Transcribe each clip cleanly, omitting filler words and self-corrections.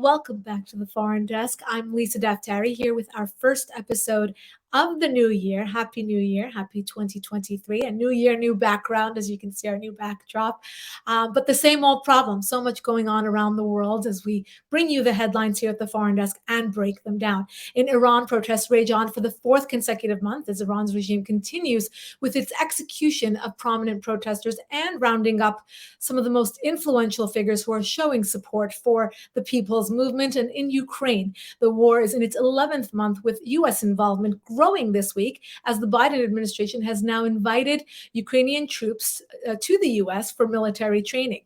welcome back to the Foreign Desk. I'm Lisa Daftari here with our first episode of the new year. Happy New Year, happy 2023. A new year, new background, as you can see, our new backdrop. But the same old problem, so much going on around the world as we bring you the headlines here at the Foreign Desk and break them down. In Iran, protests rage on for the fourth consecutive month as Iran's regime continues with its execution of prominent protesters and rounding up some of the most influential figures who are showing support for the people's movement. And in Ukraine, the war is in its 11th month with U.S. involvement growing this week as the Biden administration has now invited Ukrainian troops to the U.S. for military training.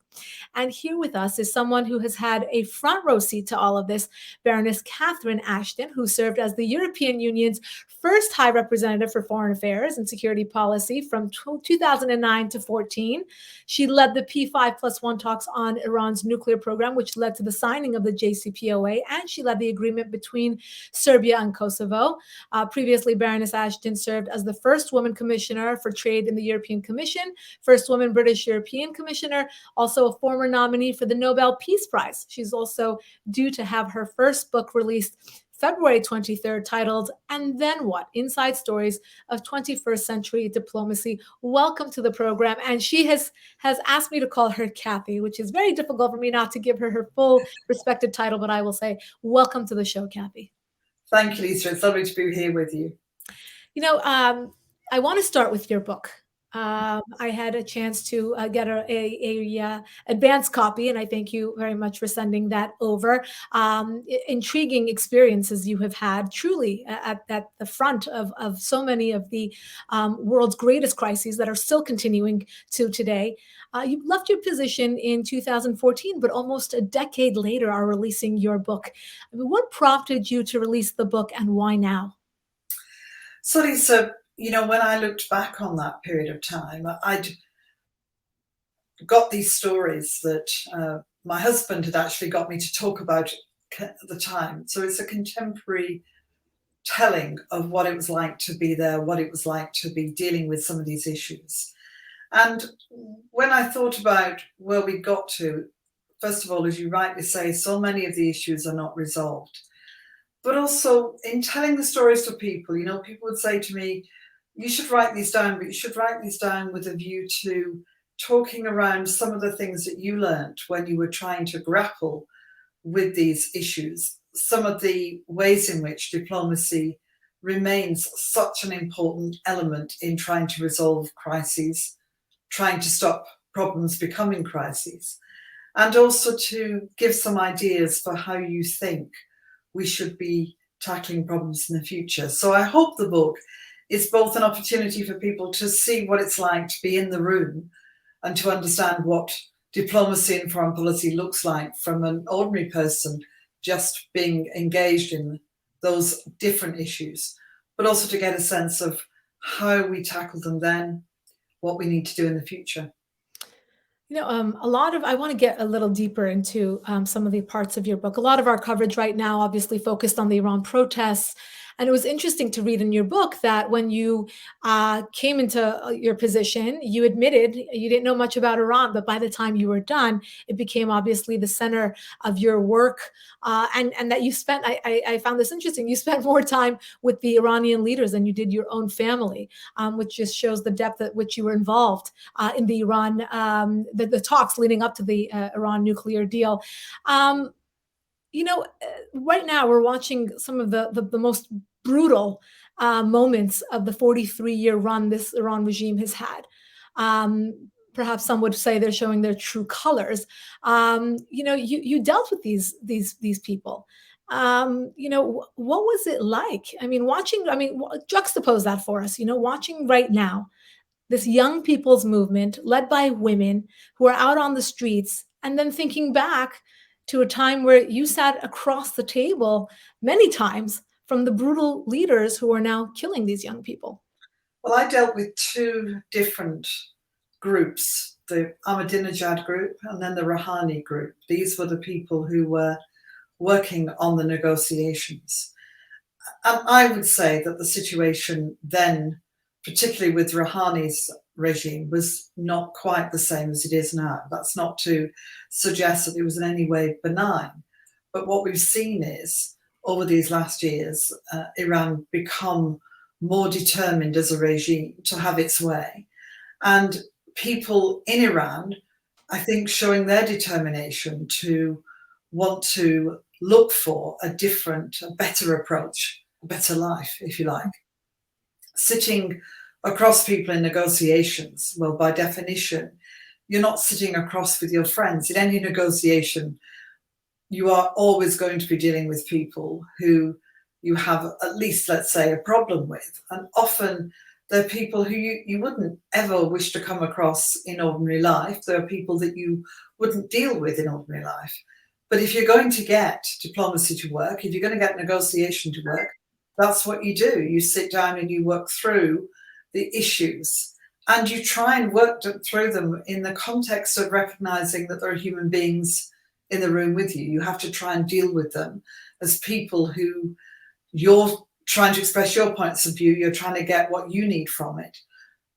And here with us is someone who has had a front row seat to all of this, Baroness Catherine Ashton, who served as the European Union's first High Representative for Foreign Affairs and Security Policy from 2009 to 14. She led the P5+1 talks on Iran's nuclear program, which led to the signing of the JCPOA, and she led the agreement between Serbia and Kosovo. Previously, Baroness Ashton served as the first woman commissioner for trade in the European Commission, first woman British European commissioner, also a former nominee for the Nobel Peace Prize. She's also due to have her first book released February 23rd, titled "And Then What? Inside Stories of 21st Century Diplomacy." Welcome to the program. And she has asked me to call her Kathy, which is very difficult for me not to give her her full respected title, but I will say welcome to the show, Kathy. Thank you, Lisa. It's lovely to be here with you. I want to start with your book. I had a chance to get a advanced copy, and I thank you very much for sending that over. Intriguing experiences you have had, truly at the front of so many of the world's greatest crises that are still continuing to today. You left your position in 2014, but almost a decade later are releasing your book. I mean, what prompted you to release the book, and why now? So, Lisa, when I looked back on that period of time, I'd got these stories that my husband had actually got me to talk about at the time. So it's a contemporary telling of what it was like to be there, what it was like to be dealing with some of these issues. And when I thought about where we got to, first of all, as you rightly say, so many of the issues are not resolved. But also in telling the stories to people, people would say to me, you should write these down, but you should write these down with a view to talking around some of the things that you learned when you were trying to grapple with these issues, some of the ways in which diplomacy remains such an important element in trying to resolve crises, trying to stop problems becoming crises, and also to give some ideas for how you think we should be tackling problems in the future. So I hope the book is both an opportunity for people to see what it's like to be in the room and to understand what diplomacy and foreign policy looks like from an ordinary person just being engaged in those different issues, but also to get a sense of how we tackle them then, what we need to do in the future. I want to get a little deeper into some of the parts of your book. A lot of our coverage right now obviously focused on the Iran protests. And it was interesting to read in your book that when you came into your position, you admitted you didn't know much about Iran, but by the time you were done, it became obviously the center of your work. And that you spent, I found this interesting, you spent more time with the Iranian leaders than you did your own family, which just shows the depth at which you were involved in the Iran, the talks leading up to the Iran nuclear deal. Right now we're watching some of the most brutal moments of the 43-year run this Iran regime has had. Perhaps some would say they're showing their true colors. You dealt with these people. What was it like? Juxtapose that for us. Watching right now this young people's movement led by women who are out on the streets, and then thinking back to a time where you sat across the table many times from the brutal leaders who are now killing these young people. Well, I dealt with two different groups, the Ahmadinejad group and then the Rouhani group. These were the people who were working on the negotiations. And I would say that the situation then, particularly with Rouhani's regime, was not quite the same as it is now. That's not to suggest that it was in any way benign, But what we've seen is, over these last years, Iran become more determined as a regime to have its way. And people in Iran, I think, showing their determination to want to look for a different, a better approach, a better life, if you like. Sitting across people in negotiations, well, by definition, you're not sitting across with your friends. In any negotiation, you are always going to be dealing with people who you have at least, let's say, a problem with. And often they're people who you wouldn't ever wish to come across in ordinary life. There are people that you wouldn't deal with in ordinary life. But if you're going to get diplomacy to work, if you're going to get negotiation to work, that's what you do. You sit down and you work through the issues, and you try and work through them in the context of recognizing that there are human beings in the room with you. You have to try and deal with them as people who you're trying to express your points of view, you're trying to get what you need from it.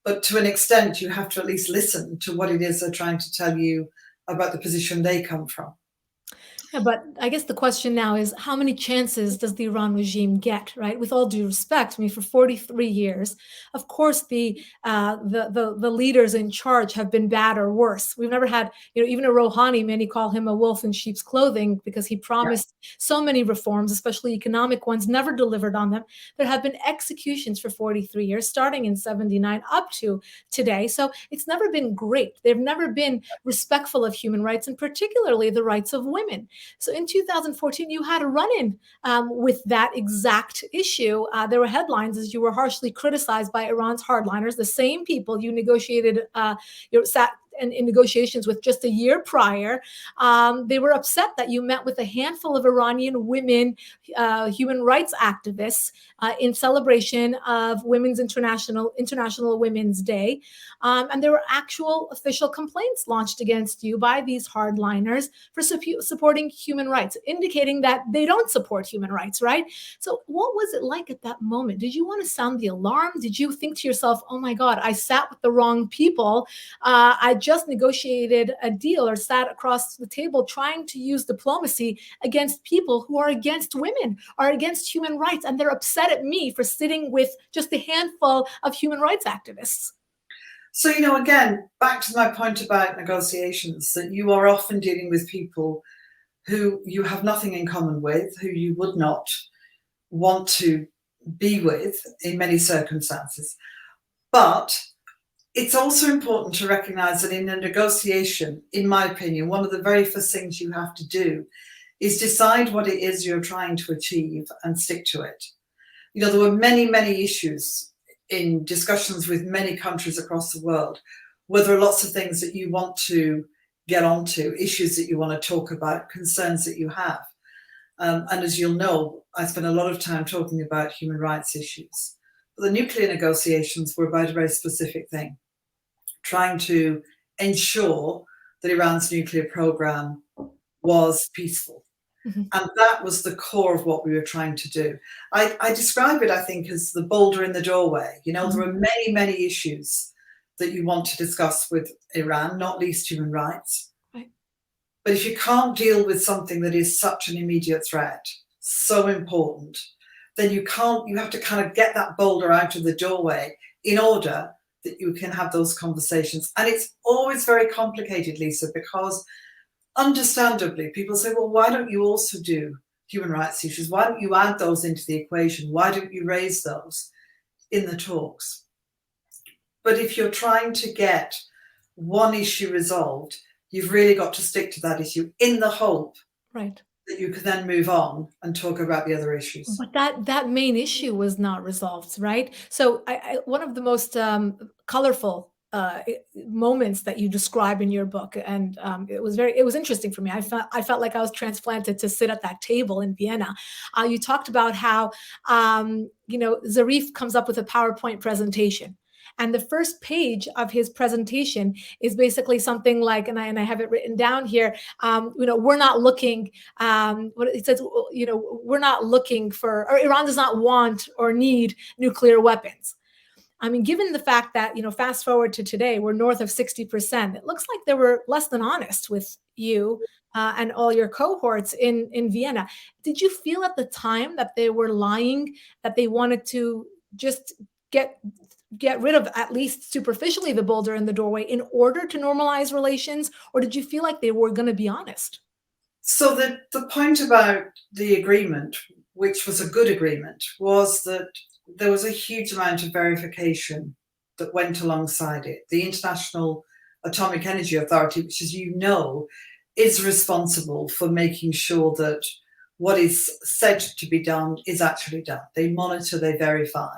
But to an extent, you have to at least listen to what it is they're trying to tell you about the position they come from. Yeah, but I guess the question now is, how many chances does the Iran regime get, right? With all due respect, I mean, for 43 years, of course, the leaders in charge have been bad or worse. We've never had, even a Rouhani, many call him a wolf in sheep's clothing because he promised so many reforms, especially economic ones, never delivered on them. There have been executions for 43 years, starting in 79 up to today. So it's never been great. They've never been respectful of human rights, and particularly the rights of women. So in 2014, you had a run-in with that exact issue. There were headlines as you were harshly criticized by Iran's hardliners, the same people you negotiated, sat in negotiations with just a year prior. They were upset that you met with a handful of Iranian women, human rights activists, in celebration of International Women's Day. And there were actual official complaints launched against you by these hardliners for supporting human rights, indicating that they don't support human rights, right? So what was it like at that moment? Did you want to sound the alarm? Did you think to yourself, oh my God, I sat with the wrong people. I just negotiated a deal or sat across the table trying to use diplomacy against people who are against women, are against human rights, and they're upset at me for sitting with just a handful of human rights activists. So, again, back to my point about negotiations, that you are often dealing with people who you have nothing in common with, who you would not want to be with in many circumstances. But it's also important to recognize that in a negotiation, in my opinion, one of the very first things you have to do is decide what it is you're trying to achieve and stick to it. There were many, many issues in discussions with many countries across the world where there are lots of things that you want to get onto, issues that you want to talk about, concerns that you have. And as you'll know, I spent a lot of time talking about human rights issues. But the nuclear negotiations were about a very specific thing, trying to ensure that Iran's nuclear program was peaceful. Mm-hmm. And that was the core of what we were trying to do. I describe it, I think, as the boulder in the doorway. Mm-hmm. There are many, many issues that you want to discuss with Iran, not least human rights. Right. But if you can't deal with something that is such an immediate threat, so important, then you have to kind of get that boulder out of the doorway in order that you can have those conversations. And it's always very complicated, Lisa, because understandably, people say, well, why don't you also do human rights issues? Why don't you add those into the equation? Why don't you raise those in the talks? But if you're trying to get one issue resolved, you've really got to stick to that issue in the hope that you can then move on and talk about the other issues. But that main issue was not resolved, right? So one of the most colorful moments that you describe in your book, and it was interesting for me. I felt like I was transplanted to sit at that table in Vienna. You talked about how Zarif comes up with a PowerPoint presentation, and the first page of his presentation is basically something like, and I have it written down here. We're not looking. It says, we're not looking for, or Iran does not want or need nuclear weapons. I mean, given the fact that, fast forward to today, we're north of 60%, it looks like they were less than honest with you and all your cohorts in Vienna. Did you feel at the time that they were lying, that they wanted to just get rid of, at least superficially, the boulder in the doorway in order to normalize relations? Or did you feel like they were going to be honest? So the point about the agreement, which was a good agreement, was that there was a huge amount of verification that went alongside it. The International Atomic Energy Authority, which, as you know, is responsible for making sure that what is said to be done is actually done. They monitor, they verify.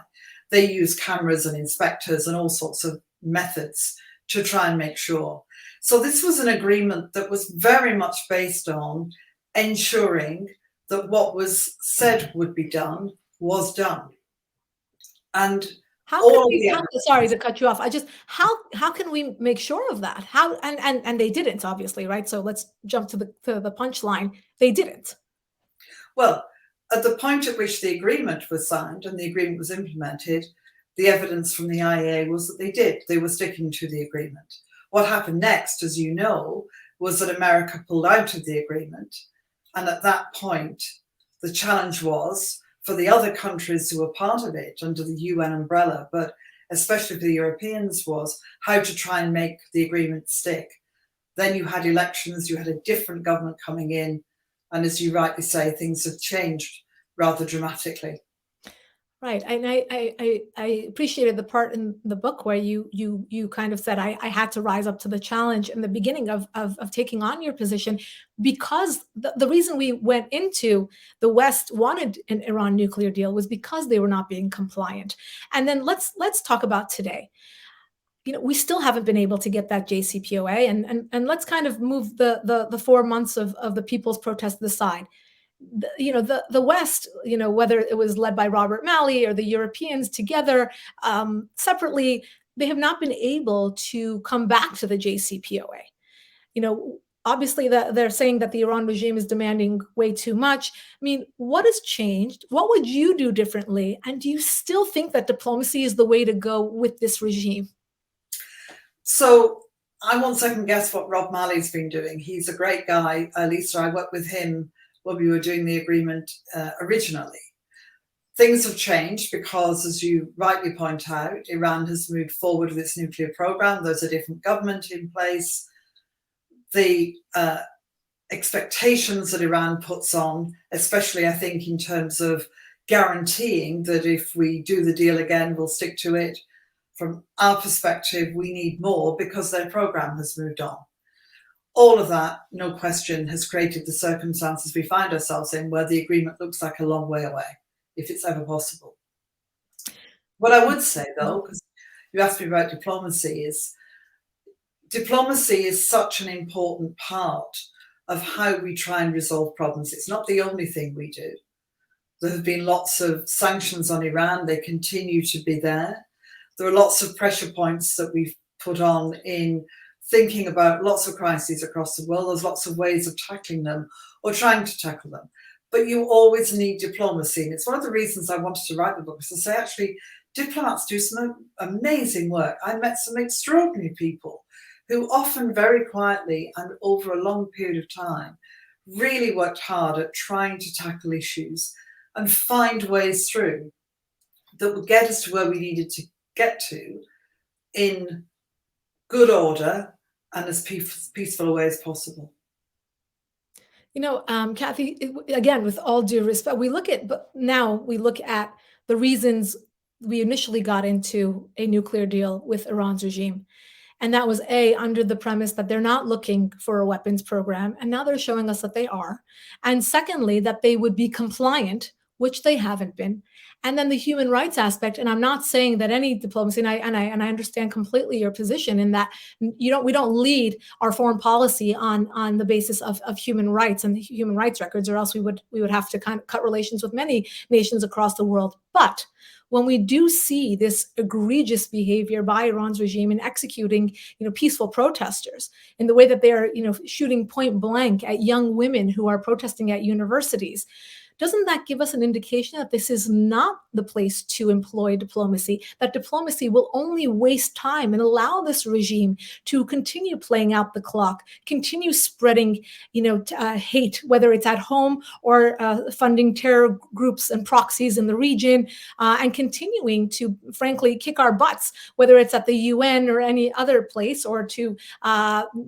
They use cameras and inspectors and all sorts of methods to try and make sure. So this was an agreement that was very much based on ensuring that what was said would be done was done. And how can we, sorry to cut you off. How can we make sure of that? How, and they didn't, obviously, right? So let's jump to the punchline. They didn't. Well, at the point at which the agreement was signed and the agreement was implemented, the evidence from the IAEA was that they did. They were sticking to the agreement. What happened next, as you know, was that America pulled out of the agreement. And at that point, the challenge was for the other countries who were part of it under the UN umbrella, but especially for the Europeans, was how to try and make the agreement stick. Then you had elections, you had a different government coming in. And as you rightly say, things have changed rather dramatically. Right. And I appreciated the part in the book where you kind of said, I had to rise up to the challenge in the beginning of taking on your position, because the reason we went into the West wanted an Iran nuclear deal was because they were not being compliant. And then let's talk about today. You know, we still haven't been able to get that JCPOA, and let's kind of move the 4 months of the people's protest aside. The West, whether it was led by Robert Malley or the Europeans together, separately, they have not been able to come back to the JCPOA. Obviously they're saying that the Iran regime is demanding way too much. I mean, what has changed? What would you do differently? And do you still think that diplomacy is the way to go with this regime? So I won't second guess what Rob Malley's been doing. He's a great guy. Lisa, I worked with him when we were doing the agreement originally. Things have changed because, as you rightly point out, Iran has moved forward with its nuclear program. There's a different government in place. The expectations that Iran puts on, especially I think in terms of guaranteeing that if we do the deal again, we'll stick to it. From our perspective, we need more because their program has moved on. All of that, no question, has created the circumstances we find ourselves in where the agreement looks like a long way away, if it's ever possible. What I would say, though, because you asked me about diplomacy is such an important part of how we try and resolve problems. It's not the only thing we do. There have been lots of sanctions on Iran. They continue to be there. There are lots of pressure points that we've put on in thinking about lots of crises across the world. There's lots of ways of tackling them or trying to tackle them. But you always need diplomacy. And it's one of the reasons I wanted to write the book, is to say, actually, diplomats do some amazing work. I met some extraordinary people who often very quietly and over a long period of time really worked hard at trying to tackle issues and find ways through that would get us to where we needed to get to in good order and as peaceful a way as possible. Kathy, again, with all due respect, we look at the reasons we initially got into a nuclear deal with Iran's regime. And that was under the premise that they're not looking for a weapons program. And now they're showing us that they are. And secondly, that they would be compliant, which they haven't been. And then the human rights aspect. And I'm not saying that any diplomacy, and I understand completely your position in that we don't lead our foreign policy on the basis of human rights and human rights records, or else we would have to kind of cut relations with many nations across the world. But when we do see this egregious behavior by Iran's regime in executing, peaceful protesters in the way that they are, shooting point blank at young women who are protesting at universities, doesn't that give us an indication that this is not the place to employ diplomacy, that diplomacy will only waste time and allow this regime to continue playing out the clock, continue spreading, hate, whether it's at home or funding terror groups and proxies in the region, and continuing to, frankly, kick our butts, whether it's at the UN or any other place, or to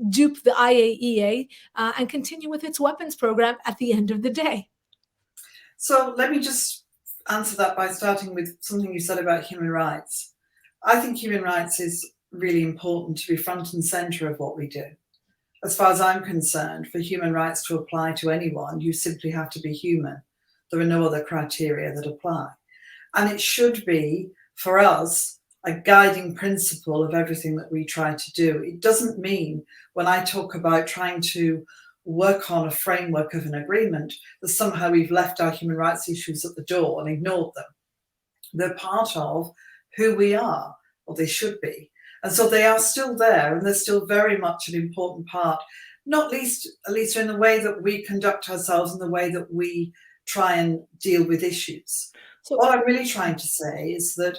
dupe the IAEA and continue with its weapons program at the end of the day? So let me just answer that by starting with something you said about human rights. I think human rights is really important to be front and center of what we do. As far as I'm concerned, for human rights to apply to anyone, you simply have to be human. There are no other criteria that apply. And it should be, for us, a guiding principle of everything that we try to do. It doesn't mean, when I talk about trying to work on a framework of an agreement, that somehow we've left our human rights issues at the door and ignored them. They're part of who we are, or they should be. And so they are still there, and they're still very much an important part, not least, at least in the way that we conduct ourselves and the way that we try and deal with issues. So what I'm really trying to say is that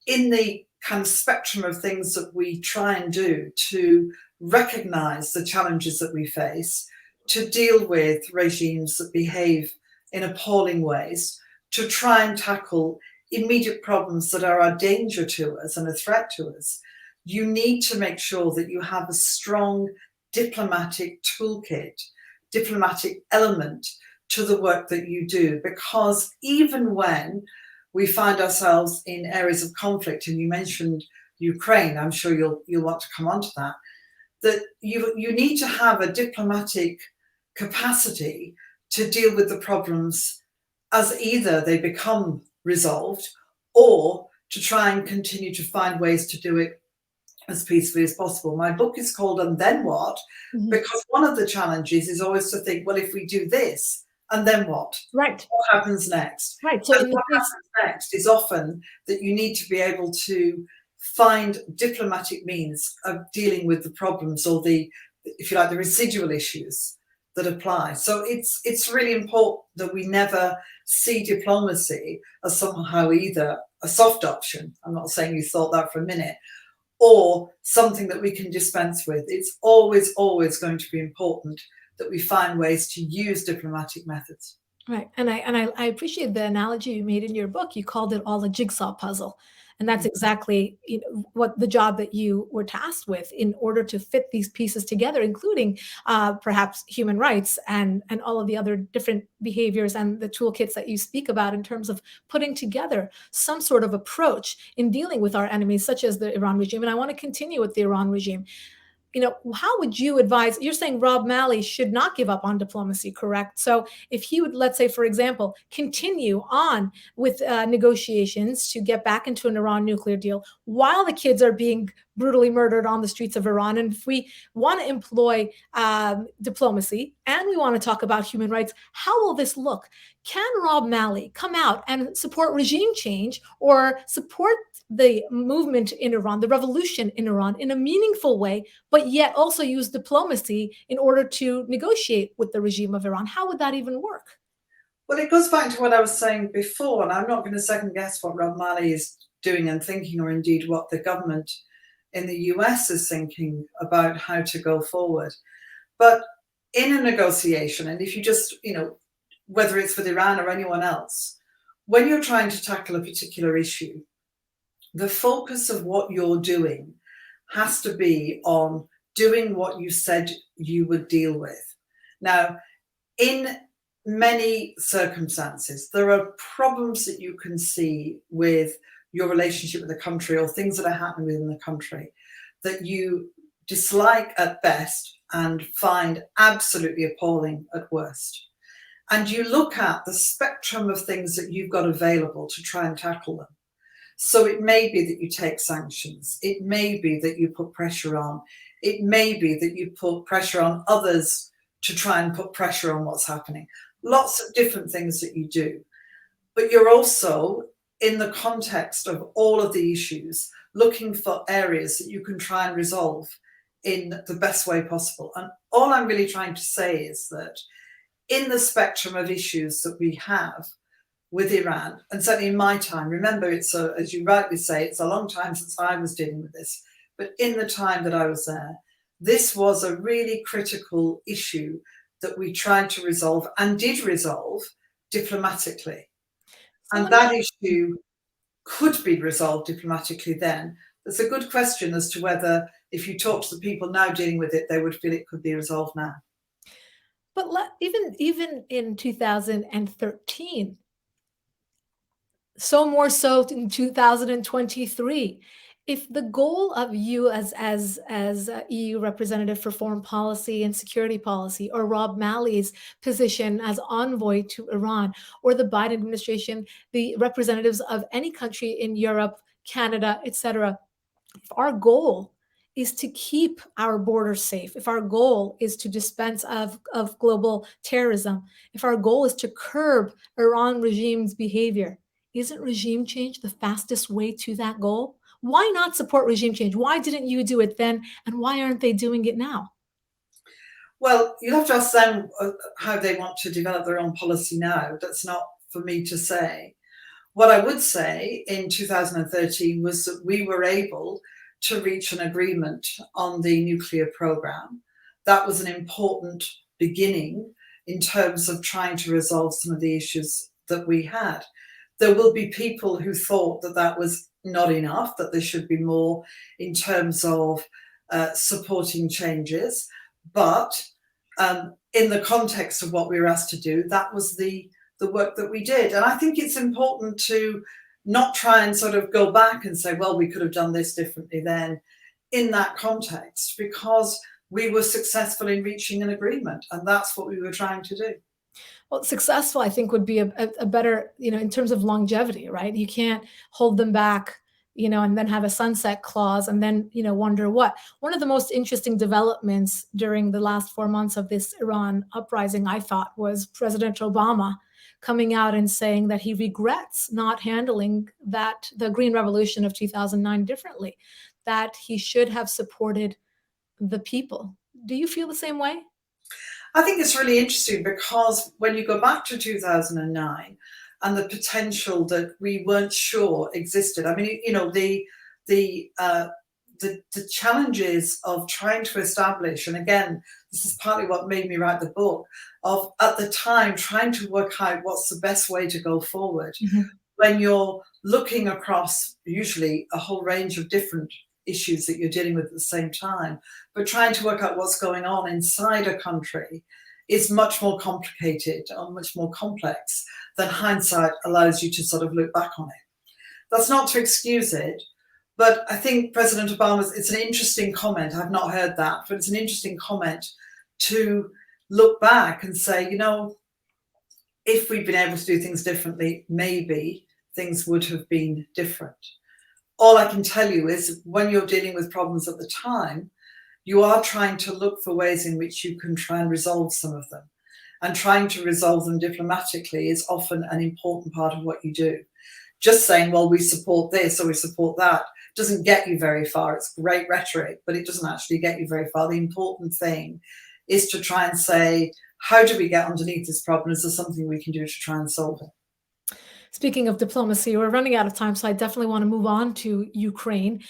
in the kind of spectrum of things that we try and do to recognize the challenges that we face, to deal with regimes that behave in appalling ways, to try and tackle immediate problems that are a danger to us and a threat to us, you need to make sure that you have a strong diplomatic toolkit, diplomatic element to the work that you do. Because even when we find ourselves in areas of conflict, and you mentioned Ukraine, I'm sure you'll want to come on to that, that you need to have a diplomatic capacity to deal with the problems as either they become resolved, or to try and continue to find ways to do it as peacefully as possible. My book is called And Then What? Mm-hmm. Because one of the challenges is always to think, well, if we do this, and then what? Right. What happens next? Right. So and what happens next is often that you need to be able to find diplomatic means of dealing with the problems, or the, if you like, the residual issues that apply. So it's really important that we never see diplomacy as somehow either a soft option. I'm not saying you thought that for a minute, or something that we can dispense with. It's always, always going to be important that we find ways to use diplomatic methods. Right. And I appreciate the analogy you made in your book. You called it all a jigsaw puzzle. And that's exactly what the job that you were tasked with, in order to fit these pieces together, including perhaps human rights and all of the other different behaviors and the toolkits that you speak about, in terms of putting together some sort of approach in dealing with our enemies, such as the Iran regime. And I want to continue with the Iran regime. How would you advise? You're saying Rob Malley should not give up on diplomacy, correct? So if he would, let's say, for example, continue on with negotiations to get back into an Iran nuclear deal while the kids are being brutally murdered on the streets of Iran, and if we want to employ diplomacy and we want to talk about human rights, how will this look? Can Rob Malley come out and support regime change, or support the movement in Iran, the revolution in Iran, in a meaningful way, but yet also use diplomacy in order to negotiate with the regime of Iran? How would that even work? Well, it goes back to what I was saying before, and I'm not going to second guess what Rob Malley is doing and thinking, or indeed what the government in the US is thinking about how to go forward. But in a negotiation, and if you just, whether it's with Iran or anyone else, when you're trying to tackle a particular issue, the focus of what you're doing has to be on doing what you said you would deal with. Now, in many circumstances, there are problems that you can see with your relationship with the country, or things that are happening within the country that you dislike at best and find absolutely appalling at worst. And you look at the spectrum of things that you've got available to try and tackle them. So it may be that you take sanctions. It may be that you put pressure on. It may be that you put pressure on others to try and put pressure on what's happening. Lots of different things that you do. But you're also, in the context of all of the issues, looking for areas that you can try and resolve in the best way possible. And all I'm really trying to say is that in the spectrum of issues that we have with Iran, and certainly in my time, remember, as you rightly say, it's a long time since I was dealing with this, but in the time that I was there, this was a really critical issue that we tried to resolve and did resolve diplomatically. So And that issue could be resolved diplomatically then. It's a good question as to whether, if you talk to the people now dealing with it, they would feel it could be resolved now. but even in 2013, so more so in 2023, if the goal of you as a EU representative for foreign policy and security policy, or Rob Malley's position as envoy to Iran, or the Biden administration, the representatives of any country in Europe, Canada, etc., if our goal is to keep our borders safe, if our goal is to dispense of global terrorism, if our goal is to curb Iran regime's behavior, isn't regime change the fastest way to that goal? Why not support regime change? Why didn't you do it then? And why aren't they doing it now? Well, you'll have to ask them how they want to develop their own policy now. That's not for me to say. What I would say in 2013 was that we were able to reach an agreement on the nuclear program. That was an important beginning in terms of trying to resolve some of the issues that we had. There will be people who thought that that was not enough, that there should be more in terms of supporting changes. But in the context of what we were asked to do, that was the work that we did. And I think it's important to not try and sort of go back and say, well, we could have done this differently then in that context, because we were successful in reaching an agreement. And that's what we were trying to do. Well, successful, I think, would be a better, in terms of longevity, right? You can't hold them back, and then have a sunset clause and then, wonder what. One of the most interesting developments during the last 4 months of this Iran uprising, I thought, was President Obama coming out and saying that he regrets not handling the Green Revolution of 2009 differently, that he should have supported the people. Do you feel the same way? I think it's really interesting, because when you go back to 2009 and the potential that we weren't sure existed, I mean, the challenges of trying to establish, and again, this is partly what made me write the book, of at the time trying to work out what's the best way to go forward. Mm-hmm. When you're looking across usually a whole range of different issues that you're dealing with at the same time, but trying to work out what's going on inside a country is much more complicated or much more complex than hindsight allows you to sort of look back on it. That's not to excuse it, but I think President Obama's, it's an interesting comment. I've not heard that, but it's an interesting comment to look back and say, if we'd been able to do things differently, maybe things would have been different. All I can tell you is, when you're dealing with problems at the time, you are trying to look for ways in which you can try and resolve some of them. And trying to resolve them diplomatically is often an important part of what you do. Just saying, well, we support this or we support that doesn't get you very far. It's great rhetoric, but it doesn't actually get you very far. The important thing is to try and say, how do we get underneath this problem? Is there something we can do to try and solve it? Speaking of diplomacy, we're running out of time, so I definitely want to move on to Ukraine.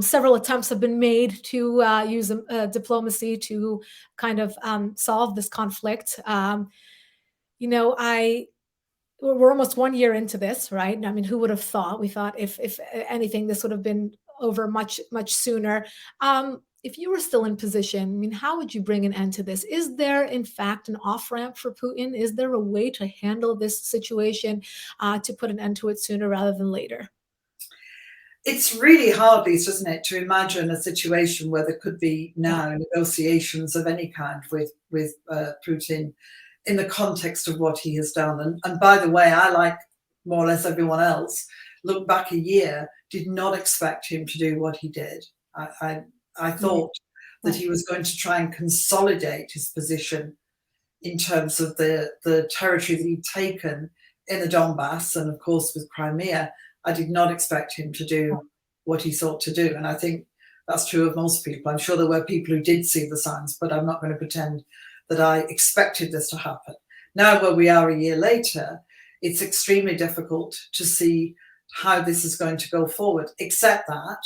Several attempts have been made to use diplomacy to kind of solve this conflict. We're almost 1 year into this, right? I mean, who would have thought? We thought if anything, this would have been over much, much sooner. If you were still in position, I mean, how would you bring an end to this? Is there, in fact, an off-ramp for Putin? Is there a way to handle this situation to put an end to it sooner rather than later? It's really hard, Lisa, isn't it, to imagine a situation where there could be now negotiations of any kind with Putin in the context of what he has done. And by the way, I, like more or less everyone else, look back a year, did not expect him to do what he did. I thought that he was going to try and consolidate his position in terms of the territory that he'd taken in the Donbass and, of course, with Crimea. I did not expect him to do what he sought to do. And I think that's true of most people. I'm sure there were people who did see the signs, but I'm not going to pretend that I expected this to happen. Now, where we are a year later, it's extremely difficult to see how this is going to go forward, except that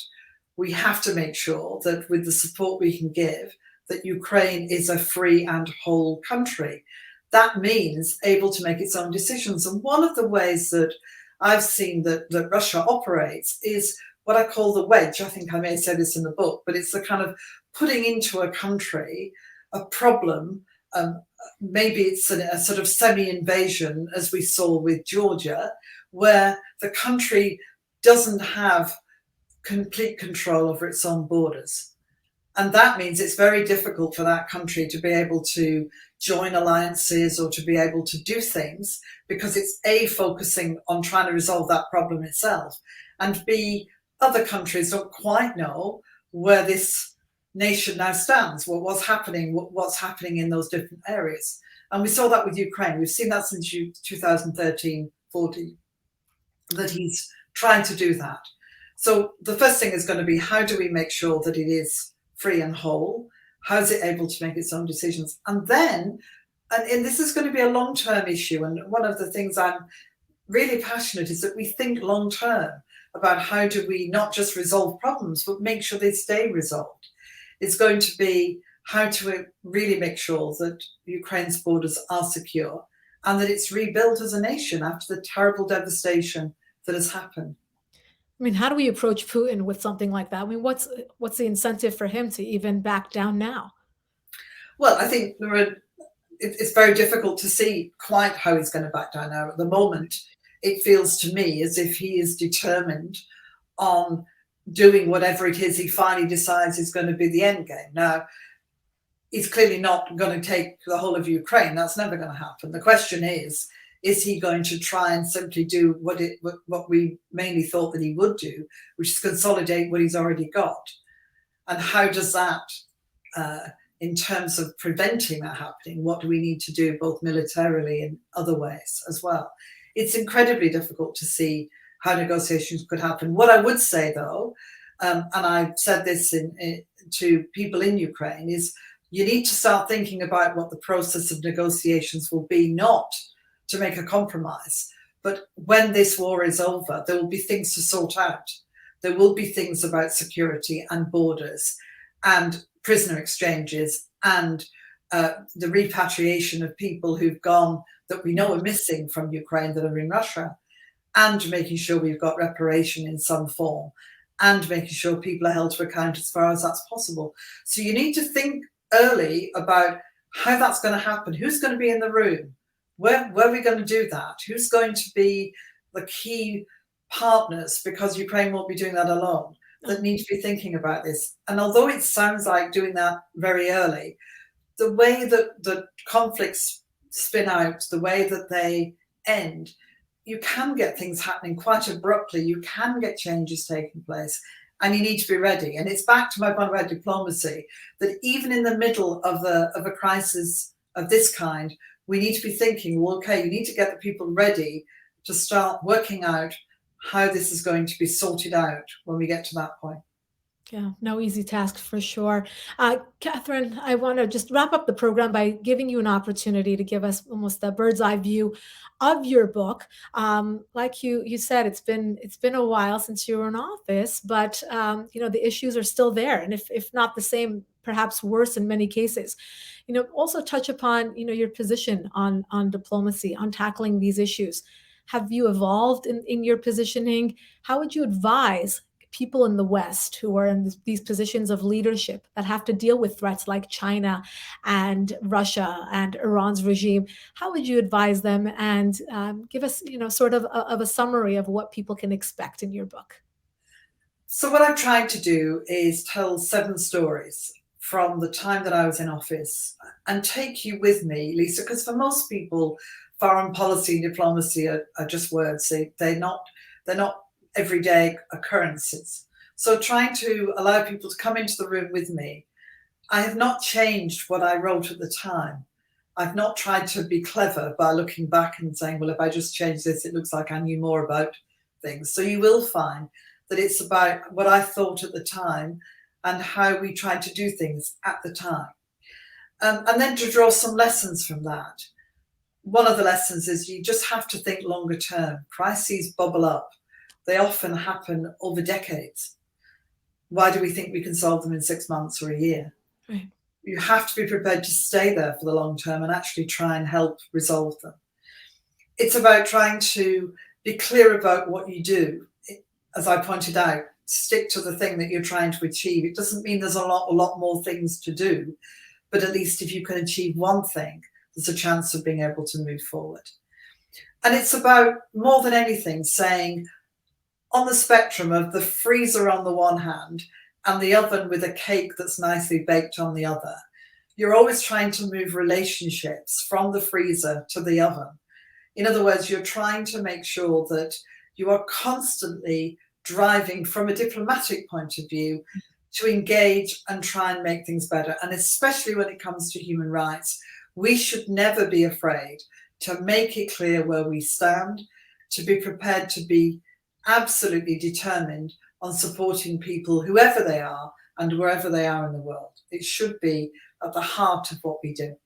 we have to make sure that with the support we can give, that Ukraine is a free and whole country. That means able to make its own decisions. And one of the ways that I've seen that Russia operates is what I call the wedge. I think I may say this in the book, but it's the kind of putting into a country a problem. Maybe it's a sort of semi-invasion, as we saw with Georgia, where the country doesn't have complete control over its own borders. And that means it's very difficult for that country to be able to join alliances or to be able to do things, because it's A, focusing on trying to resolve that problem itself, and B, other countries don't quite know where this nation now stands, what's happening in those different areas. And we saw that with Ukraine. We've seen that since 2013-14, that he's trying to do that. So the first thing is going to be, how do we make sure that it is free and whole? How is it able to make its own decisions? And then, and this is going to be a long-term issue, and one of the things I'm really passionate is that we think long-term about how do we not just resolve problems, but make sure they stay resolved. It's going to be how to really make sure that Ukraine's borders are secure and that it's rebuilt as a nation after the terrible devastation that has happened. I mean, how do we approach Putin with something like that? I mean, what's the incentive for him to even back down now? Well, I think it's very difficult to see quite how he's going to back down now. At the moment, it feels to me as if he is determined on doing whatever it is he finally decides is going to be the end game. Now, he's clearly not going to take the whole of Ukraine. That's never going to happen. The question is he going to try and simply do what we mainly thought that he would do, which is consolidate what he's already got? And how does that, in terms of preventing that happening, what do we need to do both militarily and other ways as well? It's incredibly difficult to see how negotiations could happen. What I would say, though, and I said this to people in Ukraine, is you need to start thinking about what the process of negotiations will be, not to make a compromise, but when this war is over, there will be things to sort out. There will be things about security and borders and prisoner exchanges and the repatriation of people who've gone that we know are missing from Ukraine that are in Russia, and making sure we've got reparation in some form, and making sure people are held to account as far as that's possible. So you need to think early about how that's going to happen. Who's going to be in the room? Where are we going to do that? Who's going to be the key partners? Because Ukraine won't be doing that alone, that need to be thinking about this. And although it sounds like doing that very early, the way that the conflicts spin out, the way that they end, you can get things happening quite abruptly. You can get changes taking place, and you need to be ready. And it's back to my point about diplomacy, that even in the middle of a crisis of this kind, we need to be thinking, well, okay, you need to get the people ready to start working out how this is going to be sorted out when we get to that point. Yeah, no easy task for sure. Catherine, I want to just wrap up the program by giving you an opportunity to give us almost a bird's eye view of your book. Like you said, it's been a while since you were in office, but the issues are still there, and if not the same, perhaps worse in many cases. Also touch upon your position on diplomacy, on tackling these issues. Have you evolved in your positioning? How would you advise people in the West who are in these positions of leadership that have to deal with threats like China and Russia and Iran's regime? How would you advise them, and give us, sort of a summary of what people can expect in your book? So what I've tried to do is tell 7 stories from the time that I was in office and take you with me, Lisa, because for most people, foreign policy and diplomacy are just words. They're not everyday occurrences. So trying to allow people to come into the room with me. I have not changed what I wrote at the time. I've not tried to be clever by looking back and saying, well, if I just change this, it looks like I knew more about things. So you will find that it's about what I thought at the time and how we tried to do things at the time. And then to draw some lessons from that. one of the lessons is you just have to think longer term. Crises bubble up. They often happen over decades. Why do we think we can solve them in 6 months or a year? Right. You have to be prepared to stay there for the long term and actually try and help resolve them. It's about trying to be clear about what you do. As I pointed out, stick to the thing that you're trying to achieve. It doesn't mean there's a lot more things to do, but at least if you can achieve one thing, there's a chance of being able to move forward. And it's about, more than anything, saying, on the spectrum of the freezer on the one hand and the oven with a cake that's nicely baked on the other, you're always trying to move relationships from the freezer to the oven. In other words, you're trying to make sure that you are constantly driving from a diplomatic point of view to engage and try and make things better. And especially when it comes to human rights, we should never be afraid to make it clear where we stand, to be prepared to be absolutely determined on supporting people, whoever they are and wherever they are in the world. It should be at the heart of what we do.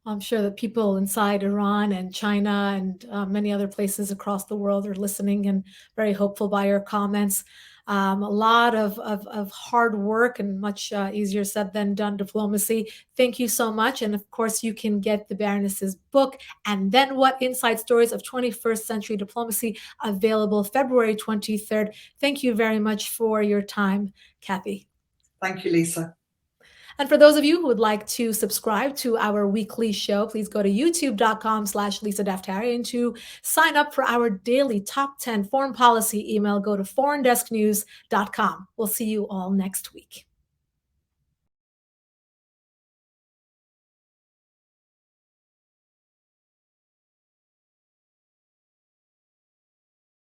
I'm sure that people inside Iran and China and many other places across the world are listening and very hopeful by your comments. A lot of hard work and much easier said than done diplomacy. Thank you so much. And of course, you can get the Baroness's book, And Then What? Inside Stories of 21st Century Diplomacy, available February 23rd. Thank you very much for your time, Kathy. Thank you, Lisa. And for those of you who would like to subscribe to our weekly show, please go to youtube.com/Lisa Daftari. And to sign up for our daily top 10 foreign policy email, go to foreigndesknews.com. We'll see you all next week.